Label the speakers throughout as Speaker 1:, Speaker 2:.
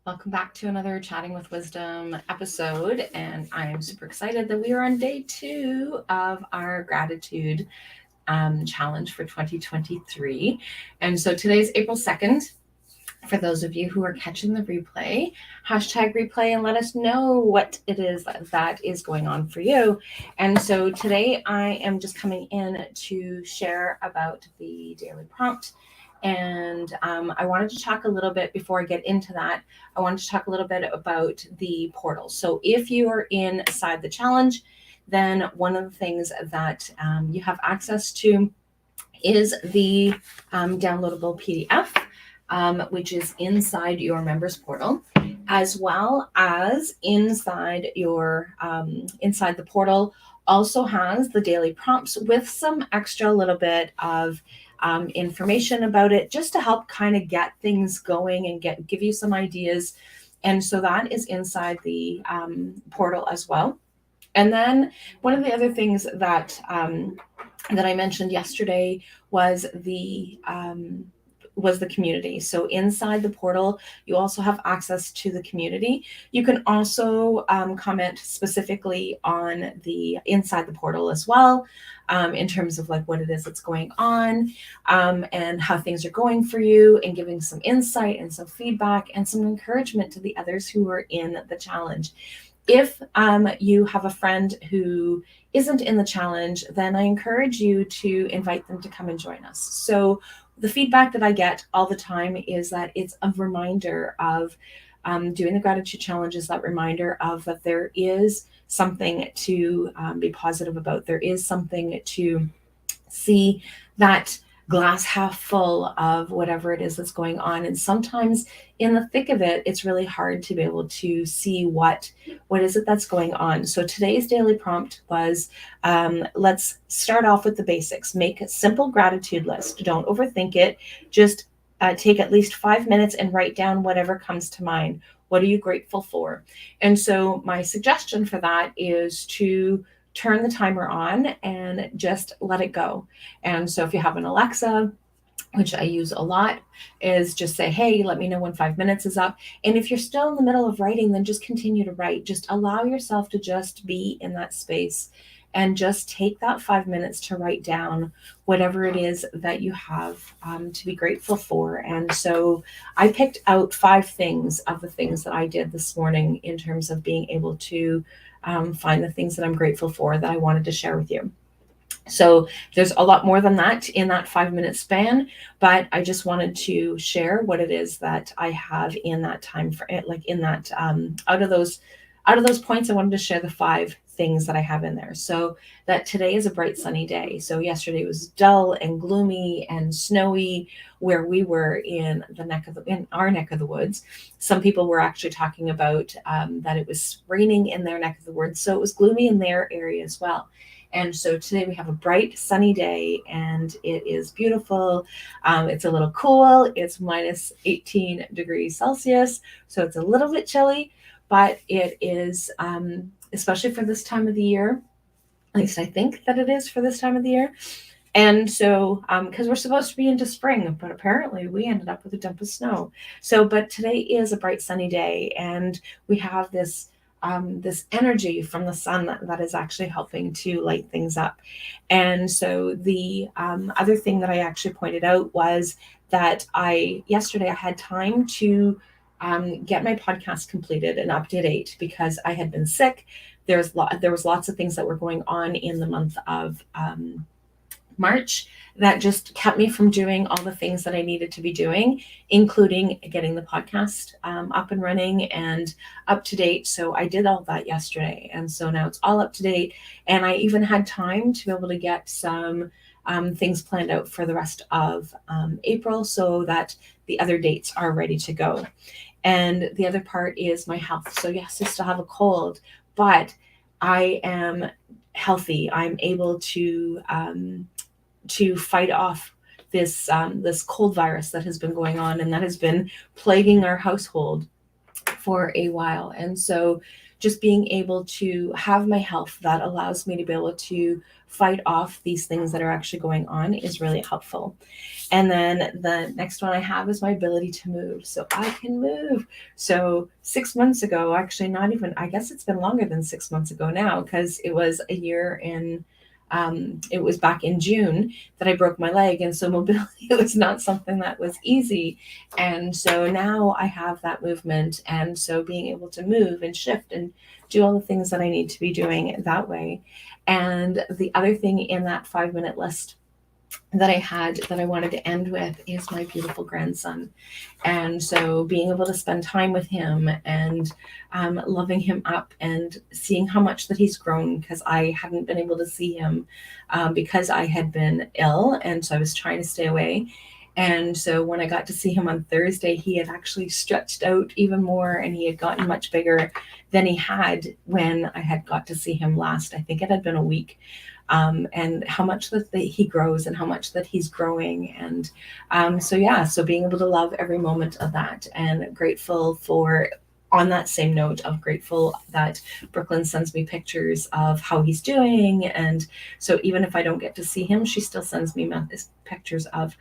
Speaker 1: Welcome back to another Chatting with Wisdom episode. And I am super excited that we are on day 2 of our gratitude challenge for 2023. And so today's April 2nd. For those of you who are catching the replay, hashtag replay and let us know what it is that is going on for you. And so today I am just coming in to share about the daily prompt. And I wanted to talk a little bit before I get into that. I wanted to talk a little bit about the portal. So if you are inside the challenge, then one of the things that you have access to is the downloadable PDF, which is inside your members portal, as well as inside the portal also has the daily prompts with some extra little bit of information about it, just to help kind of get things going and give you some ideas. And so that is inside the portal as well. And then one of the other things that I mentioned yesterday was the community. So inside the portal, you also have access to the community. You can also comment specifically on the inside the portal as well, in terms of like what it is that's going on, and how things are going for you, and giving some insight and some feedback and some encouragement to the others who are in the challenge. If you have a friend who isn't in the challenge, then I encourage you to invite them to come and join us. So the feedback that I get all the time is that it's a reminder of doing the gratitude challenge, is that reminder of that there is something to be positive about. There is something to see that glass half full of whatever it is that's going on. And sometimes in the thick of it, it's really hard to be able to see what is it that's going on. So today's daily prompt was, let's start off with the basics. Make a simple gratitude list. Don't overthink it. Just take at least 5 minutes and write down whatever comes to mind. What are you grateful for? And so my suggestion for that is to turn the timer on and just let it go. And so if you have an Alexa, which I use a lot, is just say, hey, let me know when 5 minutes is up. And if you're still in the middle of writing, then just continue to write. Just allow yourself to just be in that space and just take that 5 minutes to write down whatever it is that you have to be grateful for. And so I picked out 5 things of the things that I did this morning in terms of being able to find the things that I'm grateful for that I wanted to share with you. So there's a lot more than that in that 5 minute span, but I just wanted to share what it is that I have in that time for it, like in that out of those points, I wanted to share the 5 things that I have in there. So that today is a bright sunny day. So yesterday was dull and gloomy and snowy where we were in our neck of the woods. Some people were actually talking about that it was raining in their neck of the woods. So it was gloomy in their area as well. And so today we have a bright sunny day and it is beautiful. It's a little cool. It's minus 18 degrees Celsius. So it's a little bit chilly, but it is, especially for this time of the year, at least I think that it is for this time of the year. And so, because we're supposed to be into spring, but apparently we ended up with a dump of snow. So, but today is a bright sunny day and we have this energy from the sun that is actually helping to light things up. And so the other thing that I actually pointed out was that yesterday I had time to get my podcast completed and up to date because I had been sick. There was lots of things that were going on in the month of March that just kept me from doing all the things that I needed to be doing, including getting the podcast up and running and up to date. So I did all that yesterday. And so now it's all up to date. And I even had time to be able to get some things planned out for the rest of April so that the other dates are ready to go. And the other part is my health. So yes, I still have a cold, but I am healthy. I'm able to fight off this cold virus that has been going on and that has been plaguing our household for a while. And so just being able to have my health that allows me to be able to fight off these things that are actually going on is really helpful. And then the next one I have is my ability to move. So I can move. So 6 months ago, actually, not even, I guess it's been longer than 6 months ago now, because it was a year in, it was back in June that I broke my leg. And so mobility was not something that was easy. And so now I have that movement. And so being able to move and shift and do all the things that I need to be doing that way. And the other thing in that 5-minute list that I had that I wanted to end with is my beautiful grandson. And so being able to spend time with him and loving him up and seeing how much that he's grown, because I hadn't been able to see him because I had been ill. And so I was trying to stay away. And so when I got to see him on Thursday, he had actually stretched out even more and he had gotten much bigger than he had when I had got to see him last. I think it had been a week. And how much that he grows and how much that he's growing. And so being able to love every moment of that, and grateful for, on that same note of grateful that Brooklyn sends me pictures of how he's doing. And so even if I don't get to see him, she still sends me pictures of,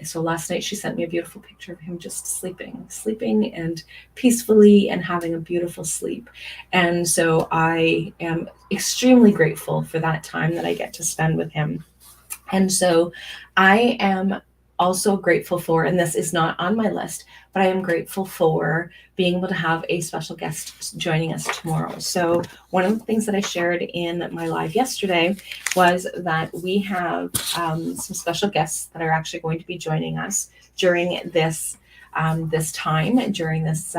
Speaker 1: so last night she sent me a beautiful picture of him just sleeping and peacefully and having a beautiful sleep. And so I am extremely grateful for that time that I get to spend with him. And so I am also grateful for, and this is not on my list, but I am grateful for being able to have a special guest joining us tomorrow. So one of the things that I shared in my live yesterday was that we have some special guests that are actually going to be joining us during this time, during this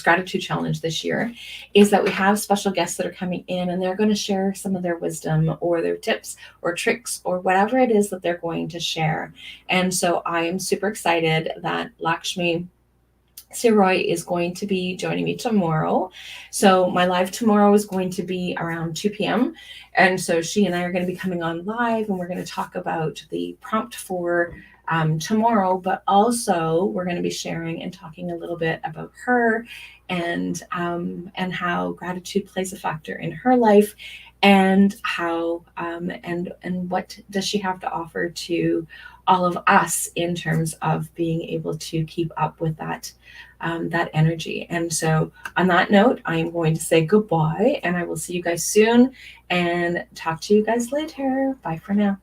Speaker 1: gratitude challenge this year, is that we have special guests that are coming in and they're going to share some of their wisdom or their tips or tricks or whatever it is that they're going to share. And so I am super excited that Lakshmi Siroy is going to be joining me tomorrow. So my live tomorrow is going to be around 2 p.m. And so she and I are going to be coming on live and we're going to talk about the prompt for tomorrow, but also we're going to be sharing and talking a little bit about her and how gratitude plays a factor in her life, and how and what does she have to offer to all of us in terms of being able to keep up with that energy. And so on that note, I am going to say goodbye and I will see you guys soon and talk to you guys later. Bye for now.